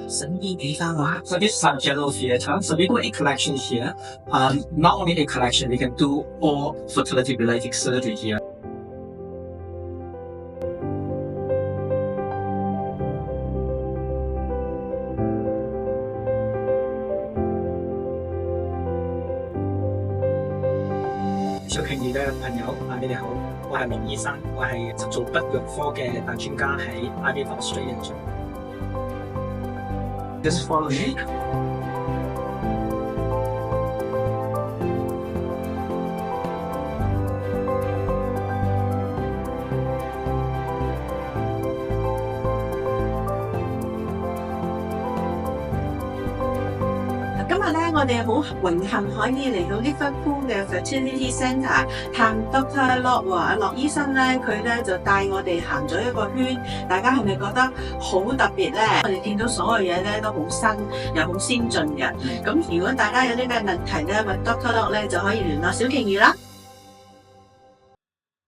神秘地方啊。So this Santiago Theatre, so we do a collection here. Not only a collection, we can do all fertility related surgery here. 小瓊兒嘅朋友你哋好，我係陸醫生，我係做不育科嘅大專家喺 IVF Australia 做。Just follow me. 今日咧，我哋好榮幸可以嚟到 Liverpool 嘅 Fertility Centre 探 Dr. Lock 阿樂醫生咧，佢咧就帶我哋行咗一個圈，大家係咪覺得好特別咧？我哋見到所有嘢咧都好新又好先進嘅。咁如果大家有啲咩問題咧，問 Dr. Lock 咧就可以聯絡小瓊兒啦。